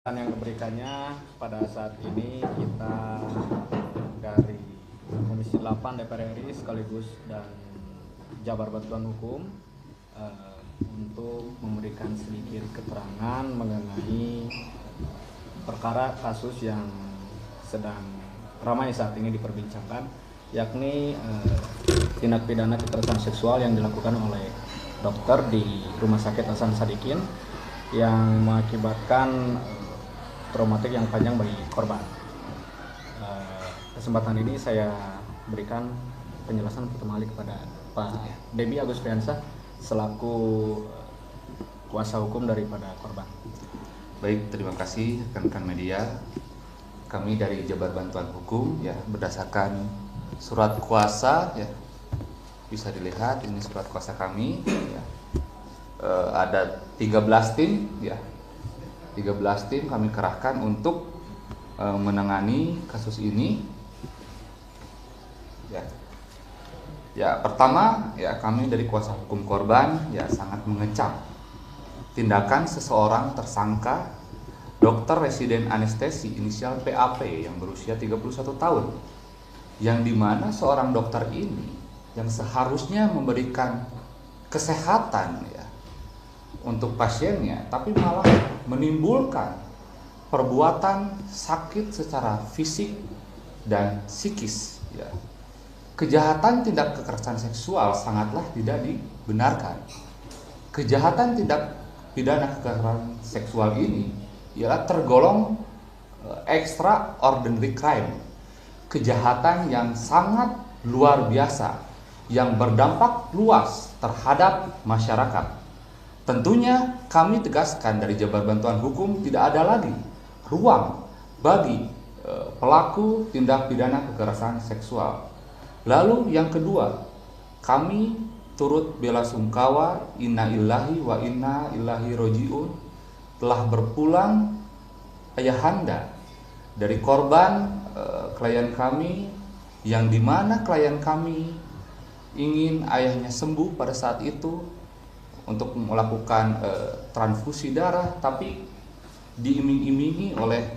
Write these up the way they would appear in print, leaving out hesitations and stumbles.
Yang diberikannya pada saat ini kita dari Komisi 8 DPR RI sekaligus dan Jabar Bantuan Hukum untuk memberikan sedikit keterangan mengenai perkara kasus yang sedang ramai saat ini diperbincangkan, yakni tindak pidana kekerasan seksual yang dilakukan oleh dokter di Rumah Sakit Hasan Sadikin yang mengakibatkan traumatik yang panjang bagi korban. Kesempatan ini saya berikan penjelasan pertama kali kepada Pak Debi Agustiansyah selaku kuasa hukum daripada korban. Baik, terima kasih rekan-rekan media. Kami dari Jabar Bantuan Hukum ya, berdasarkan surat kuasa ya, bisa dilihat ini surat kuasa kami ya. Ada 13 tim ya. 13 tim kami kerahkan untuk menangani kasus ini. Ya, pertama ya, kami dari kuasa hukum korban ya sangat mengecam tindakan seseorang tersangka dokter residen anestesi inisial PAP yang berusia 31 tahun, yang dimana seorang dokter ini yang seharusnya memberikan kesehatan ya untuk pasiennya, tapi malah menimbulkan perbuatan sakit secara fisik dan psikis ya. Kejahatan tindak kekerasan seksual sangatlah tidak dibenarkan. Kejahatan tindak pidana kekerasan seksual ini ialah tergolong extraordinary crime, kejahatan yang sangat luar biasa yang berdampak luas terhadap masyarakat. Tentunya kami tegaskan dari Jabar Bantuan Hukum tidak ada lagi ruang bagi pelaku tindak pidana kekerasan seksual. Lalu yang kedua, kami turut bela sungkawa, inna lillahi wa inna ilaihi rajiun, telah berpulang ayahanda dari korban klien kami, yang dimana klien kami ingin ayahnya sembuh pada saat itu untuk melakukan transfusi darah, tapi diiming-imingi oleh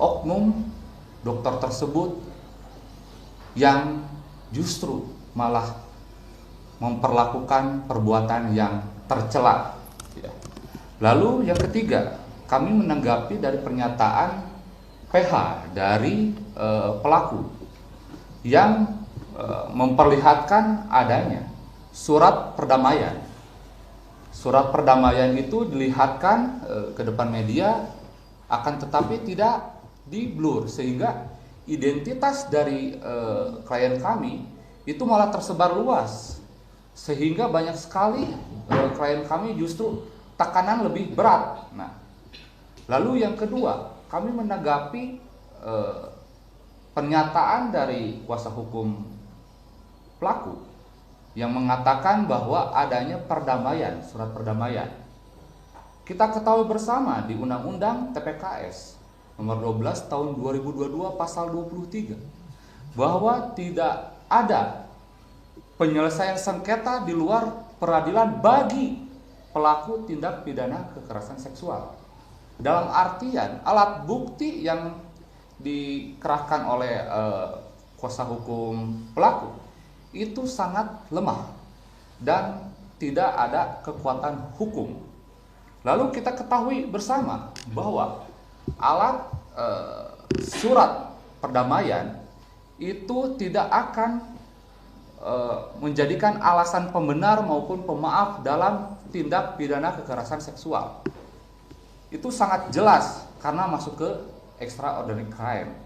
oknum dokter tersebut yang justru malah memperlakukan perbuatan yang tercela. Lalu yang ketiga, kami menanggapi dari pernyataan PH dari pelaku yang memperlihatkan adanya surat perdamaian. Surat perdamaian itu dilihatkan ke depan media, akan tetapi tidak di-blur, sehingga identitas dari klien kami itu malah tersebar luas, sehingga banyak sekali klien kami justru tekanan lebih berat. Nah, lalu yang kedua, kami menanggapi pernyataan dari kuasa hukum pelaku yang mengatakan bahwa adanya perdamaian, surat perdamaian. Kita ketahui bersama di Undang-Undang TPKS nomor 12 tahun 2022 pasal 23 bahwa tidak ada penyelesaian sengketa di luar peradilan bagi pelaku tindak pidana kekerasan seksual. Dalam artian alat bukti yang dikerahkan oleh kuasa hukum pelaku itu sangat lemah dan tidak ada kekuatan hukum. Lalu kita ketahui bersama bahwa alat surat perdamaian itu tidak akan menjadikan alasan pembenar maupun pemaaf dalam tindak pidana kekerasan seksual. Itu sangat jelas karena masuk ke extraordinary crime.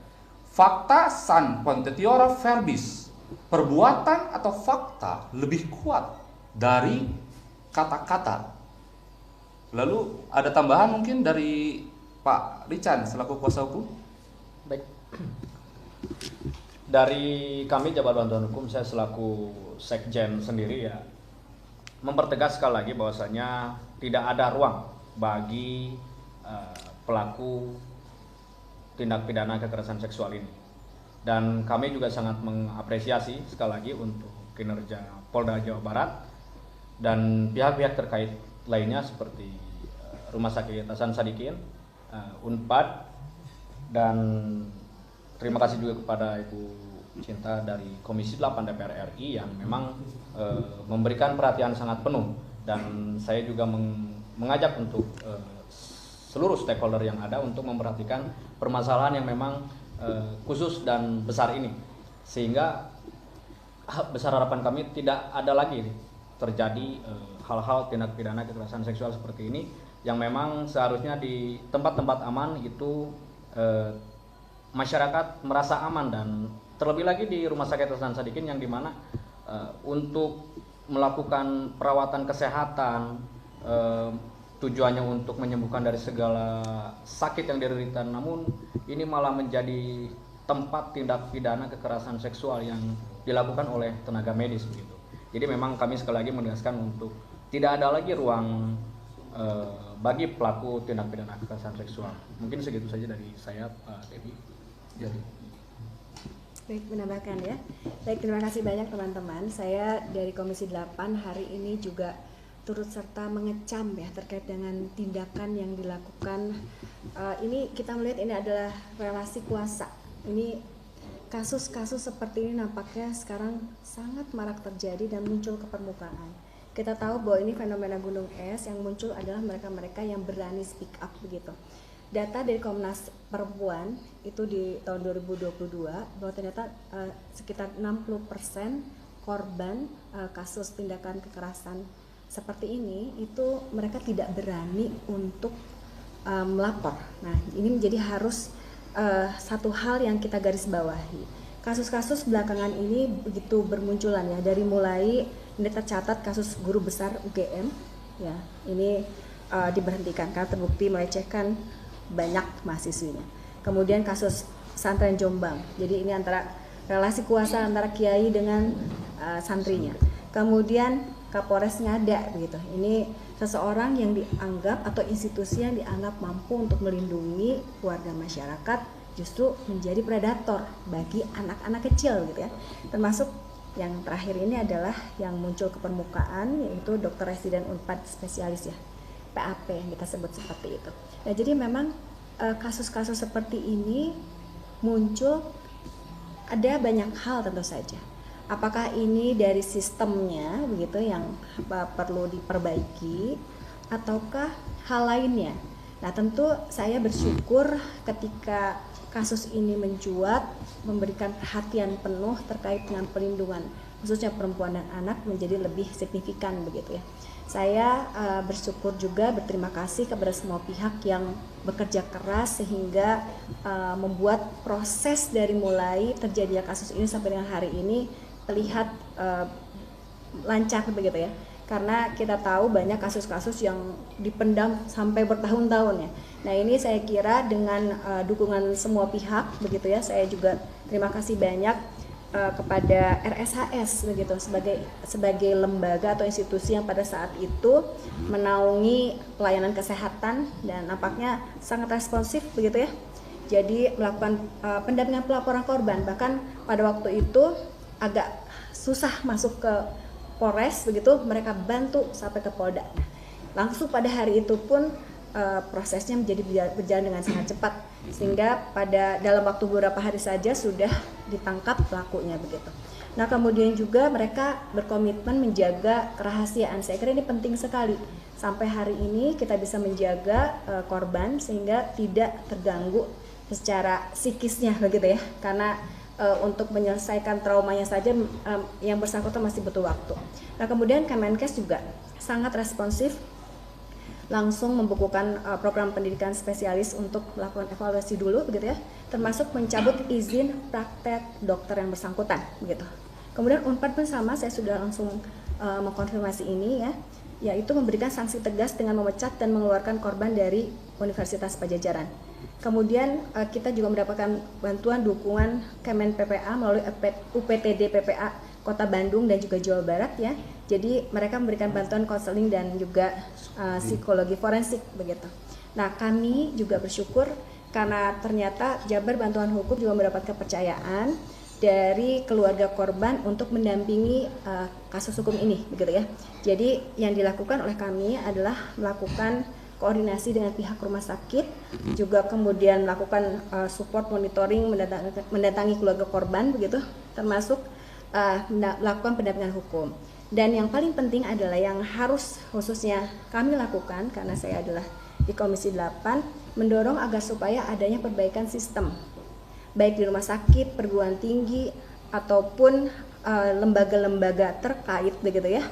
Facta san potentiora verbis, perbuatan atau fakta lebih kuat dari kata-kata. Lalu ada tambahan mungkin dari Pak Richan selaku kuasa hukum? Baik. Dari kami Jabar Bantuan Hukum, saya selaku sekjen sendiri ya mempertegas sekali lagi bahwasanya tidak ada ruang bagi pelaku tindak pidana kekerasan seksual ini. Dan kami juga sangat mengapresiasi sekali lagi untuk kinerja Polda Jawa Barat dan pihak-pihak terkait lainnya seperti Rumah Sakit Hasan Sadikin, Unpad, dan terima kasih juga kepada Ibu Cinta dari Komisi 8 DPR RI yang memang memberikan perhatian sangat penuh, dan saya juga mengajak untuk seluruh stakeholder yang ada untuk memperhatikan permasalahan yang memang khusus dan besar ini, sehingga besar harapan kami tidak ada lagi terjadi hal-hal tindak pidana kekerasan seksual seperti ini, yang memang seharusnya di tempat-tempat aman itu masyarakat merasa aman, dan terlebih lagi di Rumah Sakit Hasan Sadikin yang dimana untuk melakukan perawatan kesehatan tujuannya untuk menyembuhkan dari segala sakit yang diderita, namun ini malah menjadi tempat tindak pidana kekerasan seksual yang dilakukan oleh tenaga medis begitu. Jadi memang kami sekali lagi menegaskan untuk tidak ada lagi ruang bagi pelaku tindak pidana kekerasan seksual. Mungkin segitu saja dari saya, Pak Devi. Jadi. Baik, menambahkan ya. Baik, terima kasih banyak teman-teman. Saya dari Komisi 8 hari ini juga turut serta mengecam ya terkait dengan tindakan yang dilakukan. Ini kita melihat ini adalah relasi kuasa. Ini kasus-kasus seperti ini nampaknya sekarang sangat marak terjadi dan muncul ke permukaan. Kita tahu bahwa ini fenomena gunung es, yang muncul adalah mereka-mereka yang berani speak up begitu. Data dari Komnas Perempuan itu di tahun 2022 bahwa ternyata sekitar 60% korban kasus tindakan kekerasan seperti ini itu mereka tidak berani untuk melapor. Nah, ini menjadi harus satu hal yang kita garis bawahi. Kasus-kasus belakangan ini begitu bermunculan ya, dari mulai ini tercatat kasus guru besar UGM ya, ini diberhentikan karena terbukti melecehkan banyak mahasiswinya. Kemudian kasus pesantren Jombang, jadi ini antara relasi kuasa antara kiai dengan santrinya. Kemudian Kapolres Ngada begitu, ini seseorang yang dianggap atau institusi yang dianggap mampu untuk melindungi warga masyarakat justru menjadi predator bagi anak-anak kecil gitu ya. Termasuk yang terakhir ini adalah yang muncul ke permukaan, yaitu dokter residen Unpad spesialis ya, PAP yang kita sebut seperti itu. Nah, jadi memang kasus-kasus seperti ini muncul, ada banyak hal tentu saja. Apakah ini dari sistemnya begitu yang perlu diperbaiki, ataukah hal lainnya? Nah, tentu saya bersyukur ketika kasus ini mencuat, memberikan perhatian penuh terkait dengan perlindungan khususnya perempuan dan anak menjadi lebih signifikan begitu ya. Saya bersyukur juga, berterima kasih kepada semua pihak yang bekerja keras sehingga membuat proses dari mulai terjadinya kasus ini sampai dengan hari ini terlihat lancar begitu ya. Karena kita tahu banyak kasus-kasus yang dipendam sampai bertahun-tahun ya. Nah, ini saya kira dengan dukungan semua pihak begitu ya, saya juga terima kasih banyak kepada RSHS begitu sebagai lembaga atau institusi yang pada saat itu menaungi pelayanan kesehatan dan nampaknya sangat responsif begitu ya. Jadi melakukan pendampingan pelaporan korban, bahkan pada waktu itu agak susah masuk ke Polres begitu, mereka bantu sampai ke Polda. Langsung pada hari itu pun prosesnya menjadi berjalan dengan sangat cepat, sehingga dalam waktu beberapa hari saja sudah ditangkap pelakunya begitu. Nah, kemudian juga mereka berkomitmen menjaga kerahasiaan. Saya kira ini penting sekali. Sampai hari ini kita bisa menjaga korban sehingga tidak terganggu secara psikisnya begitu ya. Karena untuk menyelesaikan traumanya saja yang bersangkutan masih butuh waktu. Nah, kemudian Kemenkes juga sangat responsif, langsung membukukan program pendidikan spesialis untuk melakukan evaluasi dulu begitu ya, termasuk mencabut izin praktek dokter yang bersangkutan begitu. Kemudian Unpad pun sama, saya sudah langsung mengkonfirmasi ini ya, yaitu memberikan sanksi tegas dengan memecat dan mengeluarkan korban dari Universitas Pajajaran. Kemudian kita juga mendapatkan bantuan dukungan Kemen PPA melalui UPTD PPA Kota Bandung dan juga Jawa Barat ya. Jadi mereka memberikan bantuan konseling dan juga psikologi forensik begitu. Nah, kami juga bersyukur karena ternyata Jabar Bantuan Hukum juga mendapat kepercayaan dari keluarga korban untuk mendampingi kasus hukum ini begitu ya. Jadi yang dilakukan oleh kami adalah melakukan koordinasi dengan pihak rumah sakit, juga kemudian melakukan support monitoring, mendatangi keluarga korban begitu, termasuk melakukan pendampingan hukum. Dan yang paling penting adalah yang harus khususnya kami lakukan, karena saya adalah di Komisi 8, mendorong agar supaya adanya perbaikan sistem, baik di rumah sakit, perguruan tinggi, ataupun lembaga-lembaga terkait begitu ya,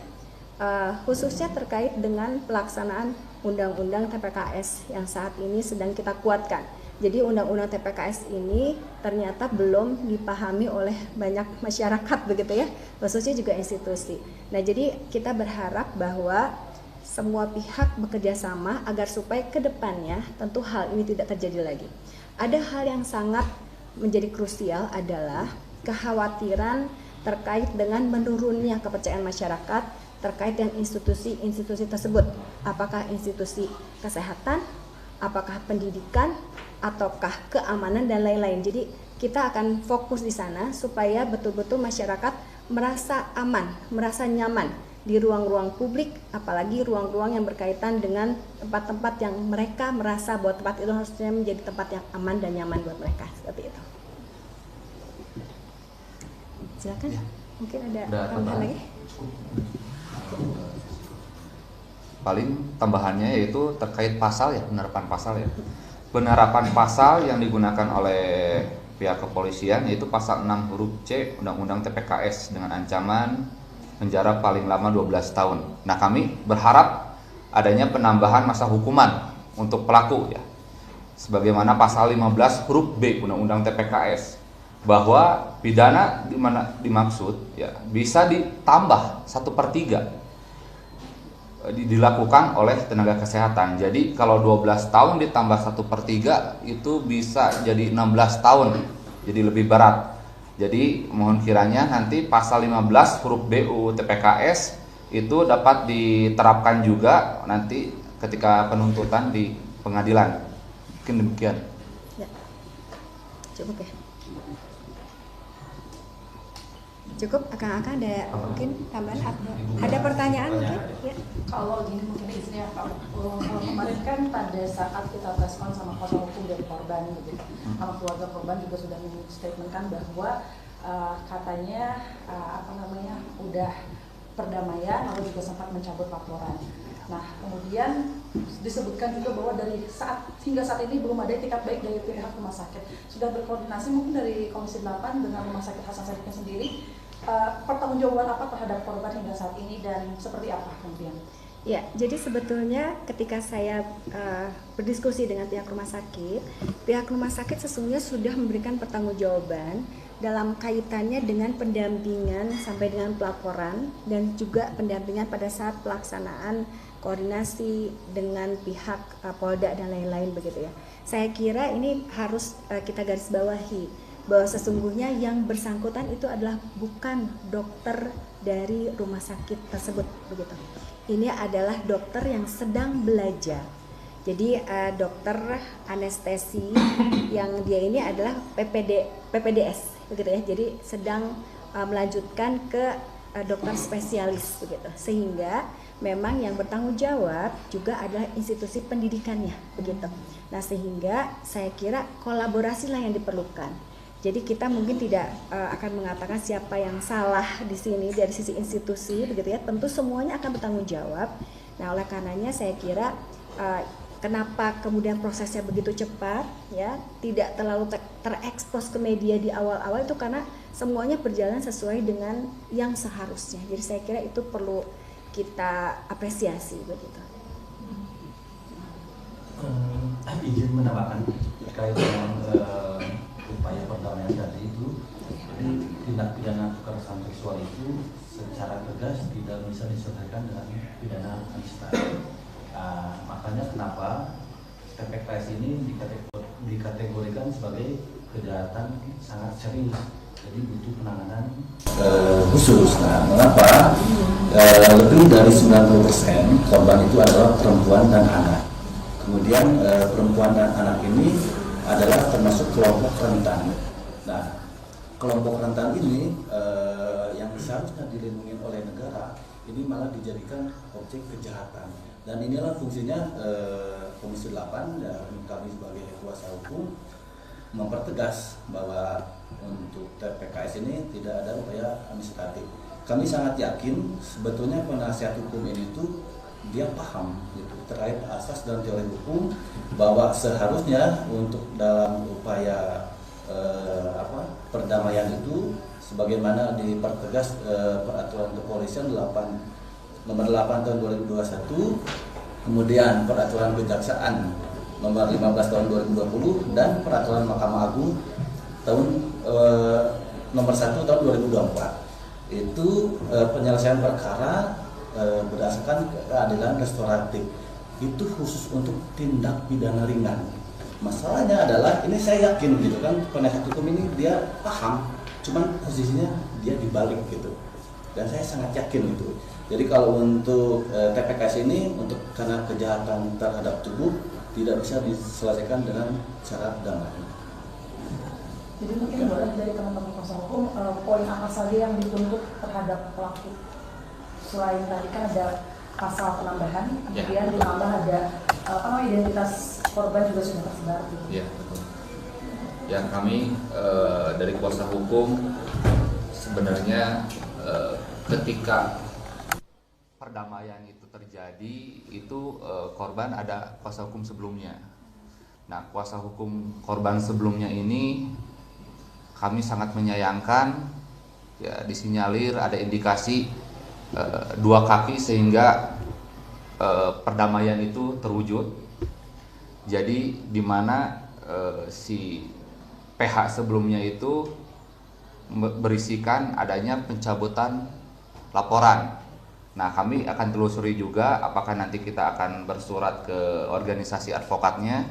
khususnya terkait dengan pelaksanaan Undang-Undang TPKS yang saat ini sedang kita kuatkan. Jadi Undang-Undang TPKS ini ternyata belum dipahami oleh banyak masyarakat begitu ya, khususnya juga institusi. Nah, jadi kita berharap bahwa semua pihak bekerja sama agar supaya ke depannya tentu hal ini tidak terjadi lagi. Ada hal yang sangat menjadi krusial adalah kekhawatiran terkait dengan menurunnya kepercayaan masyarakat terkait dengan institusi-institusi tersebut. Apakah institusi kesehatan, apakah pendidikan, ataukah keamanan dan lain-lain. Jadi kita akan fokus di sana supaya betul-betul masyarakat merasa aman, merasa nyaman di ruang-ruang publik, apalagi ruang-ruang yang berkaitan dengan tempat-tempat yang mereka merasa bahwa tempat itu harusnya menjadi tempat yang aman dan nyaman buat mereka, seperti itu. Silakan. Ya. Mungkin ada tambahan lagi. Paling tambahannya yaitu terkait pasal ya, penerapan pasal ya. Penerapan pasal yang digunakan oleh pihak kepolisian yaitu pasal 6 huruf C Undang-Undang TPKS dengan ancaman penjara paling lama 12 tahun. Nah, kami berharap adanya penambahan masa hukuman untuk pelaku ya. Sebagaimana pasal 15 huruf B Undang-Undang TPKS, bahwa pidana di mana dimaksud ya bisa ditambah 1/3 dilakukan oleh tenaga kesehatan. Jadi kalau 12 tahun ditambah 1/3 itu bisa jadi 16 tahun, jadi lebih berat. Jadi mohon kiranya nanti pasal 15 huruf B UU TPKS itu dapat diterapkan juga nanti ketika penuntutan di pengadilan. Mungkin demikian. Ya. Cukup ya. Cukup, Akang ada mungkin tambahan atau ada pertanyaan mungkin? Ya. Kalau gini mungkin istrinya Pak, kalau kemarin kan pada saat kita preskon sama kuasa hukum dari korban gitu, sama keluarga korban juga sudah menstatementkan bahwa katanya udah perdamaian lalu juga sempat mencabut laporan. Nah, kemudian disebutkan juga bahwa hingga saat ini belum ada etikat baik dari pihak rumah sakit. Sudah berkoordinasi mungkin dari Komisi 8 dengan Rumah Sakit Hasan Sadikin sendiri, pertanggungjawaban apa terhadap korban hingga saat ini dan seperti apa kemudian? Ya, jadi sebetulnya ketika saya berdiskusi dengan pihak rumah sakit sesungguhnya sudah memberikan pertanggungjawaban dalam kaitannya dengan pendampingan sampai dengan pelaporan dan juga pendampingan pada saat pelaksanaan koordinasi dengan pihak Polda dan lain-lain begitu ya. Saya kira ini harus kita garis bawahi bahwa sesungguhnya yang bersangkutan itu adalah bukan dokter dari rumah sakit tersebut begitu. Ini adalah dokter yang sedang belajar. Jadi dokter anestesi yang dia ini adalah PPDS begitu ya. Jadi sedang melanjutkan ke dokter spesialis begitu. Sehingga memang yang bertanggung jawab juga adalah institusi pendidikannya begitu. Nah, sehingga saya kira kolaborasilah yang diperlukan. Jadi kita mungkin tidak akan mengatakan siapa yang salah di sini dari sisi institusi begitu ya. Tentu semuanya akan bertanggung jawab. Nah, oleh karenanya saya kira kenapa kemudian prosesnya begitu cepat ya, tidak terlalu terekspos ke media di awal-awal itu karena semuanya berjalan sesuai dengan yang seharusnya. Jadi saya kira itu perlu kita apresiasi begitu. Izin menambahkan terkait dengan upaya perdamaian tadi itu, jadi tindak pidana kekerasan seksual itu secara tegas tidak bisa diselesaikan dengan pidana anistia. Makanya kenapa TPKS ini dikategorikan sebagai kejahatan sangat serius, jadi butuh penanganan khusus. Nah, mengapa lebih dari 90% korban itu adalah perempuan dan anak. Kemudian perempuan dan anak ini adalah termasuk kelompok rentan. Nah, kelompok rentan ini yang seharusnya dilindungi oleh negara ini malah dijadikan objek kejahatan. Dan inilah fungsinya Komisi 8 dan kami sebagai kuasa hukum mempertegas bahwa untuk TPKS ini tidak ada upaya administratif. Kami sangat yakin sebetulnya penasihat hukum ini tuh dia paham gitu terkait asas dan teori hukum bahwa seharusnya untuk dalam upaya perdamaian itu sebagaimana dipertegas peraturan kepolisian nomor 8 tahun 2021, kemudian peraturan kejaksaan nomor 15 tahun 2020 dan peraturan Mahkamah Agung tahun nomor 1 tahun 2024. Itu penyelesaian perkara berdasarkan keadilan restoratif. Itu khusus untuk tindak pidana ringan. Masalahnya adalah ini saya yakin gitu kan penasihat hukum ini dia paham, cuman posisinya dia dibalik gitu. Dan saya sangat yakin itu. Jadi kalau untuk TPKS ini untuk karena kejahatan terhadap tubuh tidak bisa diselesaikan dengan cara damai. Jadi mungkin boleh dari teman-teman kuasa hukum poin apa saja yang dituntut terhadap pelaku? Selain tadi kan ada pasal penambahan, kemudian ditambah ada identitas korban juga sudah tersebar. Ya, betul. Ya, kami dari kuasa hukum sebenarnya ketika perdamaian itu terjadi itu korban ada kuasa hukum sebelumnya. Nah, kuasa hukum korban sebelumnya ini kami sangat menyayangkan ya disinyalir ada indikasi dua kaki sehingga perdamaian itu terwujud. Jadi di mana si PH sebelumnya itu berisikan adanya pencabutan laporan. Nah, kami akan telusuri juga apakah nanti kita akan bersurat ke organisasi advokatnya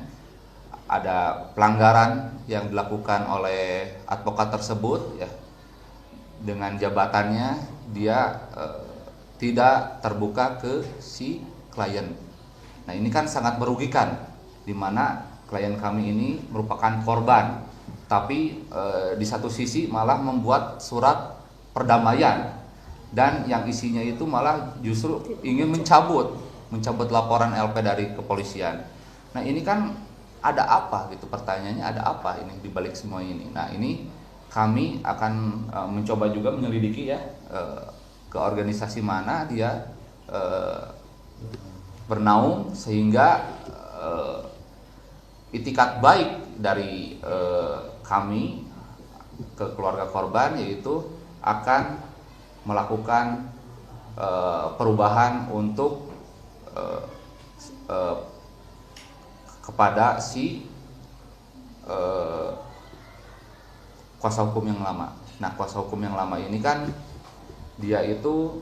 ada pelanggaran yang dilakukan oleh advokat tersebut ya dengan jabatannya dia tidak terbuka ke si klien. Nah, ini kan sangat merugikan di mana klien kami ini merupakan korban, tapi di satu sisi malah membuat surat perdamaian dan yang isinya itu malah justru ingin mencabut laporan LP dari kepolisian. Nah, ini kan ada apa gitu, pertanyaannya ada apa ini di balik semua ini. Nah, ini kami akan mencoba juga menyelidiki ya ke organisasi mana dia bernaung sehingga itikat baik dari kami ke keluarga korban yaitu akan melakukan perubahan untuk kepada si kuasa hukum yang lama. Nah, kuasa hukum yang lama ini kan dia itu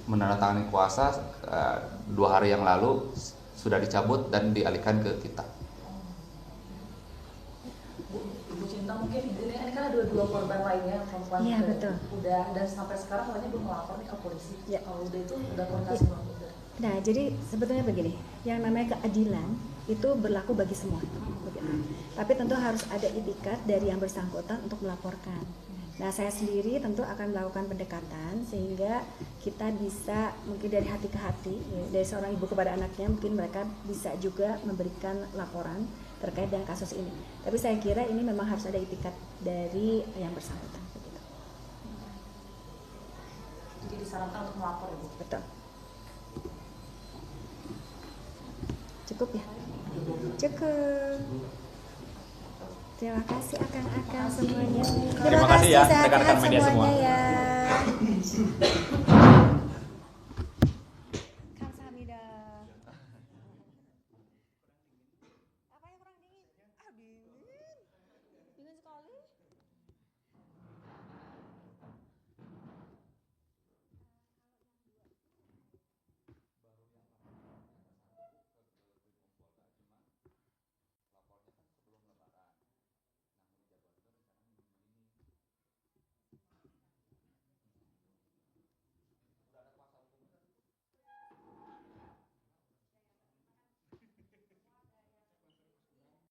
menandatangani kuasa 2 hari yang lalu sudah dicabut dan dialihkan ke kita. Bu Cinta mungkin ini kan ada 2 korban lainnya perempuan Iya, betul. Udah dan sampai sekarang katanya belum melapor nih ke polisi. Ya. Kalau udah itu udah koordinasi belum? Nah, jadi sebetulnya begini, yang namanya keadilan itu berlaku bagi semua, begitu. Tapi tentu harus ada itikat dari yang bersangkutan untuk melaporkan. Nah, saya sendiri tentu akan melakukan pendekatan sehingga kita bisa mungkin dari hati ke hati, ya, dari seorang ibu kepada anaknya, mungkin mereka bisa juga memberikan laporan terkait dengan kasus ini. Tapi saya kira ini memang harus ada itikat dari yang bersangkutan. Begitu. Jadi disarankan untuk melapor, Ibu. Betul. Cukup ya? Cukup. Terima kasih akang-akang semuanya. Terima kasih ya sehat-sehat rekan-rekan media semua. semuanya ya.